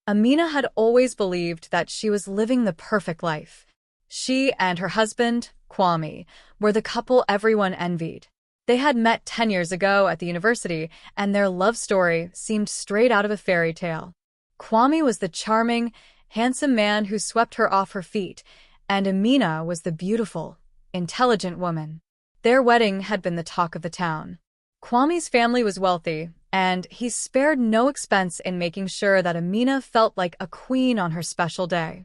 Amina had always believed that she was living the perfect life. She and her husband, Kwame, were the couple everyone envied. They had met 10 years ago at the university, and their love story seemed straight out of a fairy tale. Kwame was the charming, handsome man who swept her off her feet, and Amina was the beautiful, intelligent woman. Their wedding had been the talk of the town. Kwame's family was wealthy, and he spared no expense in making sure that Amina felt like a queen on her special day.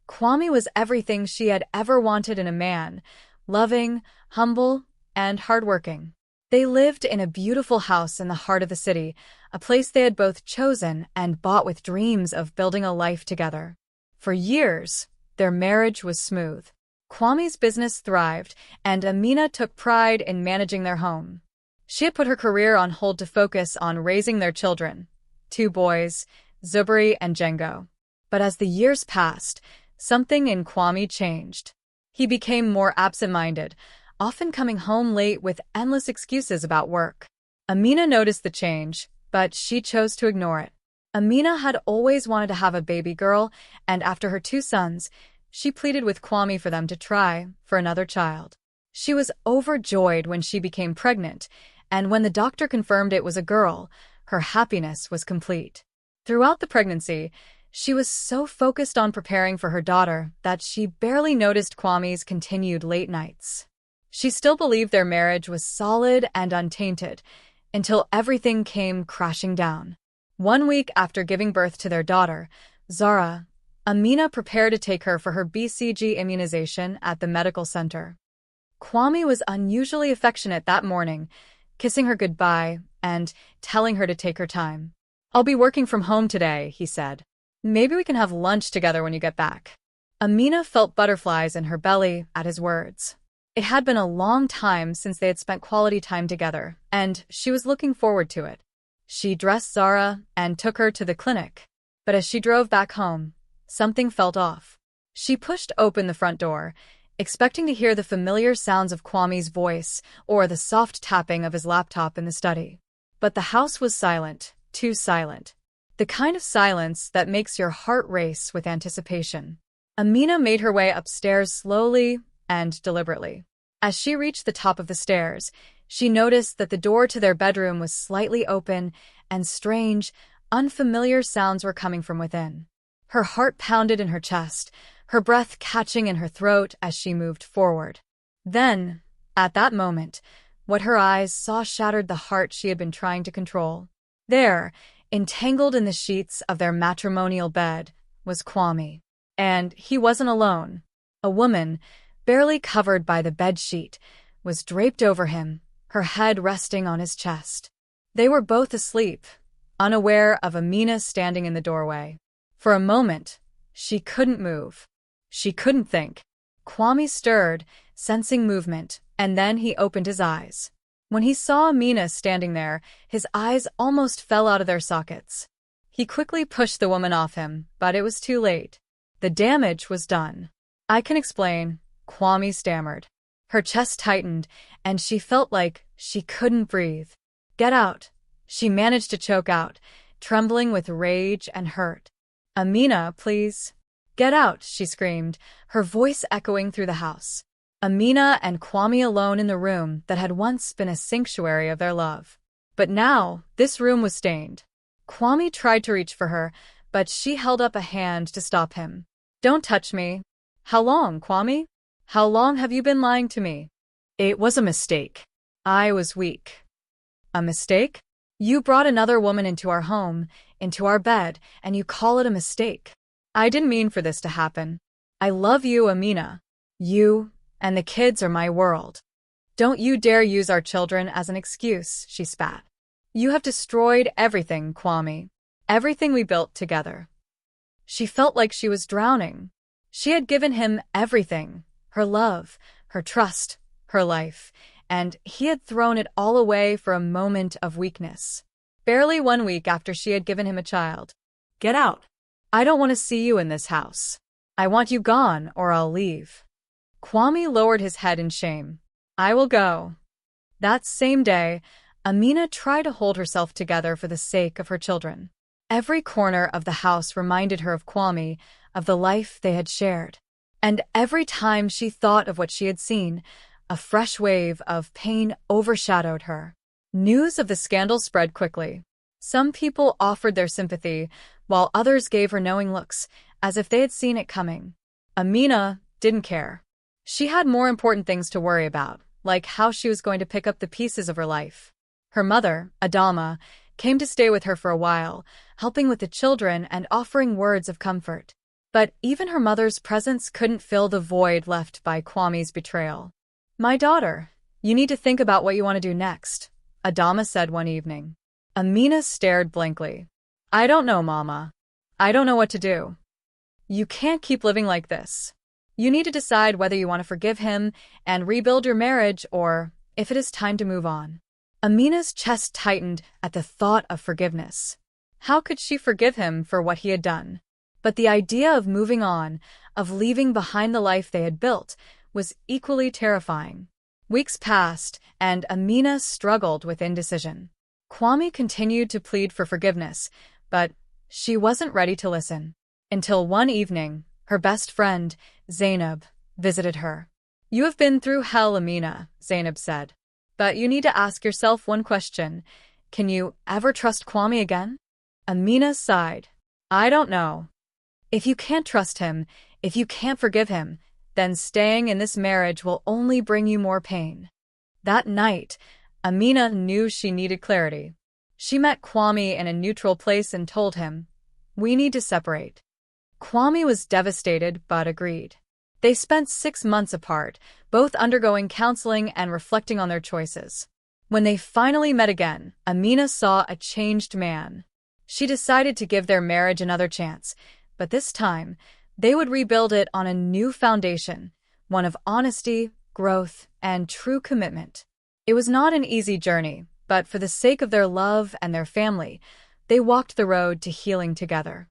Kwame was everything she had ever wanted in a man: loving, humble, and hardworking. They lived in a beautiful house in the heart of the city, a place they had both chosen and bought with dreams of building a life together. For years, their marriage was smooth. Kwame's business thrived, and Amina took pride in managing their home. She had put her career on hold to focus on raising their children, 2 boys, Zubri and Django. But as the years passed, something in Kwame changed. He became more absent-minded, often coming home late with endless excuses about work. Amina noticed the change, but she chose to ignore it. Amina had always wanted to have a baby girl, and after her 2 sons, she pleaded with Kwame for them to try for another child. She was overjoyed when she became pregnant, and when the doctor confirmed it was a girl, her happiness was complete. Throughout the pregnancy, she was so focused on preparing for her daughter that she barely noticed Kwame's continued late nights. She still believed their marriage was solid and untainted, until everything came crashing down. 1 week after giving birth to their daughter, Zara, Amina prepared to take her for her BCG immunization at the medical center. Kwame was unusually affectionate that morning, kissing her goodbye and telling her to take her time. "I'll be working from home today," he said. "Maybe we can have lunch together when you get back." Amina felt butterflies in her belly at his words. It had been a long time since they had spent quality time together, and she was looking forward to it. She dressed Zara and took her to the clinic. But as she drove back home, something felt off. She pushed open the front door, expecting to hear the familiar sounds of Kwame's voice or the soft tapping of his laptop in the study. But the house was silent, too silent. The kind of silence that makes your heart race with anticipation. Amina made her way upstairs slowly and deliberately. As she reached the top of the stairs, she noticed that the door to their bedroom was slightly open, and strange, unfamiliar sounds were coming from within. Her heart pounded in her chest, her breath catching in her throat as she moved forward. Then, at that moment, what her eyes saw shattered the heart she had been trying to control. There, entangled in the sheets of their matrimonial bed, was Kwame. And he wasn't alone. A woman, barely covered by the bedsheet, was draped over him, her head resting on his chest. They were both asleep, unaware of Amina standing in the doorway. For a moment, she couldn't move. She couldn't think. Kwame stirred, sensing movement, and then he opened his eyes. When he saw Amina standing there, his eyes almost fell out of their sockets. He quickly pushed the woman off him, but it was too late. The damage was done. "I can explain," Kwame stammered. Her chest tightened, and she felt like she couldn't breathe. "Get out," she managed to choke out, trembling with rage and hurt. "Amina, please." "Get out," she screamed, her voice echoing through the house. Amina and Kwame alone in the room that had once been a sanctuary of their love. But now, this room was stained. Kwame tried to reach for her, but she held up a hand to stop him. "Don't touch me." "How long, Kwame? How long have you been lying to me?" "It was a mistake. I was weak." "A mistake? You brought another woman into our home, into our bed, and you call it a mistake. I didn't mean for this to happen. I love you, Amina. You and the kids are my world. Don't you dare use our children as an excuse," she spat. "You have destroyed everything, Kwame. Everything we built together." She felt like she was drowning. She had given him everything, her love, her trust, her life, and he had thrown it all away for a moment of weakness. Barely 1 week after she had given him a child. "Get out. I don't want to see you in this house. I want you gone or I'll leave." Kwame lowered his head in shame. "I will go." That same day, Amina tried to hold herself together for the sake of her children. Every corner of the house reminded her of Kwame, of the life they had shared. And every time she thought of what she had seen, a fresh wave of pain overshadowed her. News of the scandal spread quickly. Some people offered their sympathy, while others gave her knowing looks, as if they had seen it coming. Amina didn't care. She had more important things to worry about, like how she was going to pick up the pieces of her life. Her mother, Adama, came to stay with her for a while, helping with the children and offering words of comfort. But even her mother's presence couldn't fill the void left by Kwame's betrayal. "My daughter, you need to think about what you want to do next," Adama said one evening. Amina stared blankly. "I don't know, Mama. I don't know what to do." "You can't keep living like this. You need to decide whether you want to forgive him and rebuild your marriage or if it is time to move on." Amina's chest tightened at the thought of forgiveness. How could she forgive him for what he had done? But the idea of moving on, of leaving behind the life they had built, was equally terrifying. Weeks passed, and Amina struggled with indecision. Kwame continued to plead for forgiveness, but she wasn't ready to listen. Until one evening, her best friend, Zainab, visited her. "You have been through hell, Amina," Zainab said. "But you need to ask yourself one question. Can you ever trust Kwame again?" Amina sighed. "I don't know. If you can't trust him, if you can't forgive him, then staying in this marriage will only bring you more pain." That night, Amina knew she needed clarity. She met Kwame in a neutral place and told him, "We need to separate." Kwame was devastated but agreed. They spent 6 months apart, both undergoing counseling and reflecting on their choices. When they finally met again, Amina saw a changed man. She decided to give their marriage another chance, but this time, they would rebuild it on a new foundation, one of honesty, growth, and true commitment. It was not an easy journey, but for the sake of their love and their family, they walked the road to healing together.